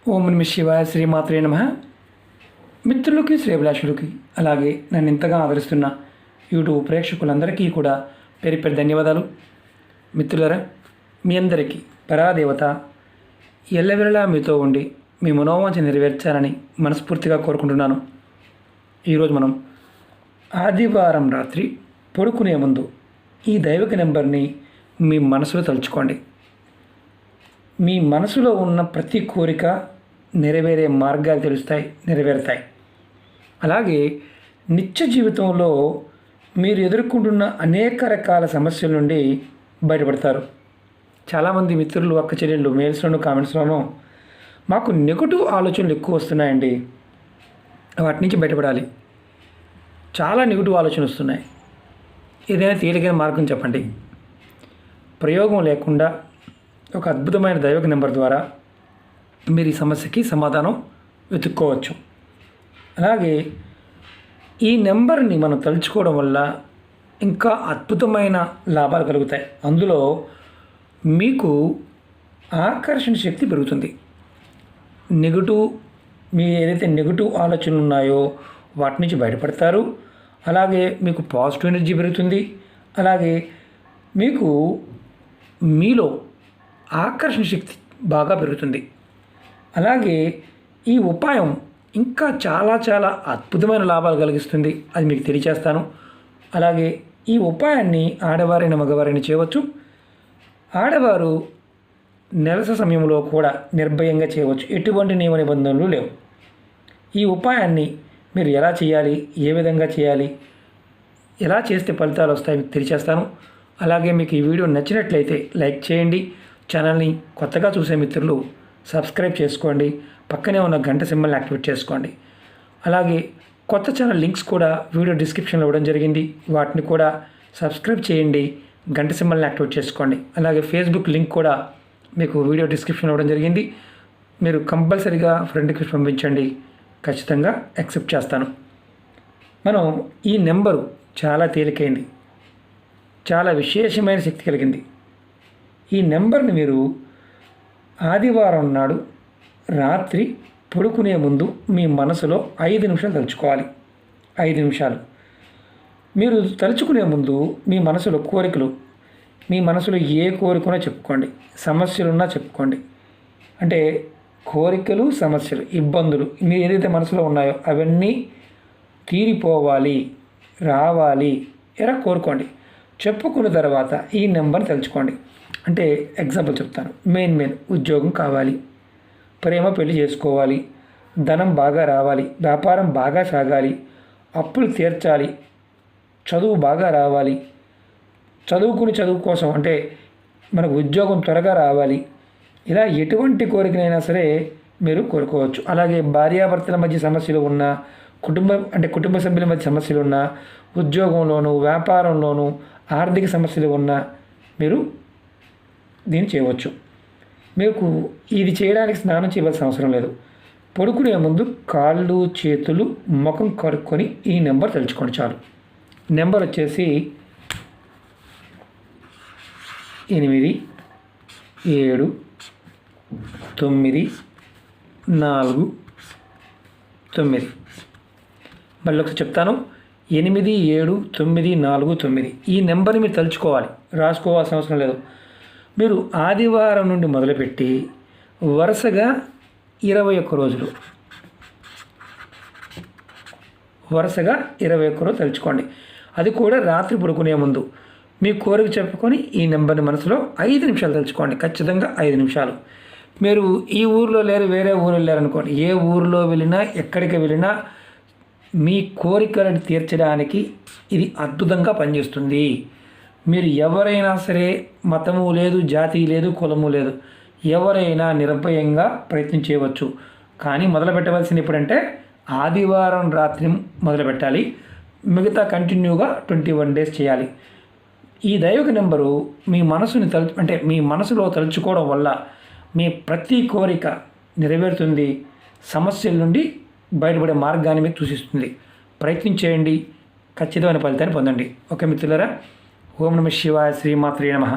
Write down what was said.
ఓం నమ శివాయ శ్రీమాత్రే నమ. మిత్రులకి శ్రేభిలాషులకి అలాగే నన్ను ఇంతగా ఆదరిస్తున్న యూట్యూబ్ ప్రేక్షకులందరికీ కూడా పేరు పేరు ధన్యవాదాలు. మిత్రులరా, మీ అందరికీ పరాదేవత ఎల్లవెల్లలా మీతో ఉండి మీ మనోవాంఛ నెరవేర్చాలని మనస్ఫూర్తిగా కోరుకుంటున్నాను. ఈరోజు మనం ఆదివారం రాత్రి పడుకునే ముందు ఈ దైవిక నెంబర్ని మీ మనసులో తలుచుకోండి. మీ మనసులో ఉన్న ప్రతి కోరిక నెరవేరే మార్గాలు నెరవేరుతాయి. అలాగే నిత్య జీవితంలో మీరు ఎదుర్కొంటున్న అనేక రకాల సమస్యల నుండి బయటపడతారు. చాలామంది మిత్రులు, అక్క చెల్లెళ్ళు మెయిల్స్లోనూ కామెంట్స్లోనూ మాకు నెగటివ్ ఆలోచనలు ఎక్కువ వస్తున్నాయండి, వాటి నుంచి బయటపడాలి, చాలా నెగటివ్ ఆలోచనలు వస్తున్నాయి, ఏదైనా తేలికైన మార్గం చెప్పండి. ప్రయోగం లేకుండా ఒక అద్భుతమైన దైవిక నెంబర్ ద్వారా మీరు ఈ సమస్యకి సమాధానం వెతుక్కోవచ్చు. అలాగే ఈ నెంబర్ని మనం తలుచుకోవడం వల్ల ఇంకా అద్భుతమైన లాభాలు కలుగుతాయి. అందులో మీకు ఆకర్షణ శక్తి పెరుగుతుంది. మీ ఏదైతే నెగటివ్ ఆలోచనలు ఉన్నాయో వాటి నుంచి బయటపడతారు. అలాగే మీకు పాజిటివ్ ఎనర్జీ పెరుగుతుంది. అలాగే మీకు మీలో ఆకర్షణ శక్తి బాగా పెరుగుతుంది. అలాగే ఈ ఉపాయం ఇంకా చాలా చాలా అద్భుతమైన లాభాలు కలిగిస్తుంది, అది మీకు తెలియచేస్తాను. అలాగే ఈ ఉపాయాన్ని ఆడవారైన మగవారైనా చేయవచ్చు. ఆడవారు నెలస సమయంలో కూడా నిర్భయంగా చేయవచ్చు, ఎటువంటి నియమ నిబంధనలు లేవు. ఈ ఉపాయాన్ని మీరు ఎలా చేయాలి, ఏ విధంగా చేయాలి, ఎలా చేస్తే ఫలితాలు వస్తాయి మీకు తెలియచేస్తాను. అలాగే మీకు ఈ వీడియో నచ్చినట్లయితే లైక్ చేయండి. ఛానల్ని కొత్తగా చూసే మిత్రులు సబ్స్క్రైబ్ చేసుకోండి. పక్కనే ఉన్న గంట సింబల్ని యాక్టివేట్ చేసుకోండి. అలాగే కొత్త ఛానల్ లింక్స్ కూడా వీడియో డిస్క్రిప్షన్లో ఇవ్వడం జరిగింది, వాటిని కూడా సబ్స్క్రైబ్ చేయండి, గంట సింబల్ని యాక్టివేట్ చేసుకోండి. అలాగే ఫేస్బుక్ లింక్ కూడా మీకు వీడియో డిస్క్రిప్షన్లో ఇవ్వడం జరిగింది, మీరు కంపల్సరీగా ఫ్రెండ్ రిక్వెస్ట్ పంపించండి, ఖచ్చితంగా యాక్సెప్ట్ చేస్తాను. మనం ఈ నెంబరు చాలా తేలికైంది, చాలా విశేషమైన శక్తి కలిగింది. ఈ నెంబర్ని మీరు ఆదివారం నాడు రాత్రి పడుకునే ముందు మీ మనసులో 5 నిమిషాలు తలుచుకోవాలి. 5 నిమిషాలు మీరు తలుచుకునే ముందు మీ మనసులో కోరికలు, మీ మనసులో ఏ కోరికనో చెప్పుకోండి, సమస్యలున్నా చెప్పుకోండి. అంటే కోరికలు, సమస్యలు, ఇబ్బందులు మీరు ఏదైతే మనసులో ఉన్నాయో అవన్నీ తీరిపోవాలి, రావాలి, ఎలా కోరుకోండి. చెప్పుకున్న తర్వాత ఈ నెంబర్ని తలుచుకోండి. అంటే ఎగ్జాంపుల్ చెప్తాను. మెయిన్ ఉద్యోగం కావాలి, ప్రేమ పెళ్లి చేసుకోవాలి, ధనం బాగా రావాలి, వ్యాపారం బాగా సాగాలి, అప్పులు తీర్చాలి, చదువు బాగా రావాలి, చదువు కోసం అంటే మనకు ఉద్యోగం త్వరగా రావాలి, ఇలా ఎటువంటి కోరికనైనా సరే మీరు కోరుకోవచ్చు. అలాగే భార్యాభర్తల మధ్య సమస్యలు ఉన్నా, కుటుంబ సభ్యుల మధ్య సమస్యలు ఉన్నా, ఉద్యోగంలోనూ వ్యాపారంలోనూ ఆర్థిక సమస్యలు ఉన్నా మీరు దీన్ని చేయవచ్చు. మీకు ఇది చేయడానికి స్నానం చేయవలసిన అవసరం లేదు. పడుకునే ముందు కాళ్ళు, చేతులు, ముఖం కడుక్కొని ఈ నెంబర్ తలుచుకోండి చాలు. నెంబర్ వచ్చేసి 8 7 9 4 9. మళ్ళీ ఒకసారి చెప్తాను. 8 7 9 4 9. ఈ నెంబర్ని మీరు తలుచుకోవాలి, రాసుకోవాల్సిన అవసరం లేదు. మీరు ఆదివారం నుండి మొదలుపెట్టి వరుసగా 21 రోజులు తలుచుకోండి. అది కూడా రాత్రి పడుకునే ముందు మీ కోరిక చెప్పుకొని ఈ నెంబర్ని మనసులో 5 నిమిషాలు తలుచుకోండి. ఖచ్చితంగా 5 నిమిషాలు. మీరు ఈ ఊరిలో లేరు, వేరే ఊరు వెళ్ళారనుకోండి, ఏ ఊరిలో వెళ్ళినా ఎక్కడికి వెళ్ళినా మీ కోరికలను తీర్చడానికి ఇది అద్భుతంగా పనిచేస్తుంది. మీరు ఎవరైనా సరే, మతము లేదు, జాతి లేదు, కులము లేదు, ఎవరైనా నిర్భయంగా ప్రయత్నం చేయవచ్చు. కానీ మొదలు పెట్టవలసింది ఎప్పుడంటే ఆదివారం రాత్రి మొదలు పెట్టాలి. మిగతా కంటిన్యూగా 21 డేస్ చేయాలి. ఈ దైవిక నెంబరు మీ మనసులో తలుచుకోవడం వల్ల మీ ప్రతి కోరిక నెరవేరుతుంది, సమస్యల నుండి బయటపడే మార్గాన్ని మీకు సూచిస్తుంది. ప్రయత్నం చేయండి, ఖచ్చితమైన ఫలితాన్ని పొందండి. ఓకే మిత్రులారా, ఓం నమ శివాయ శ్రీమాత్రే నమః.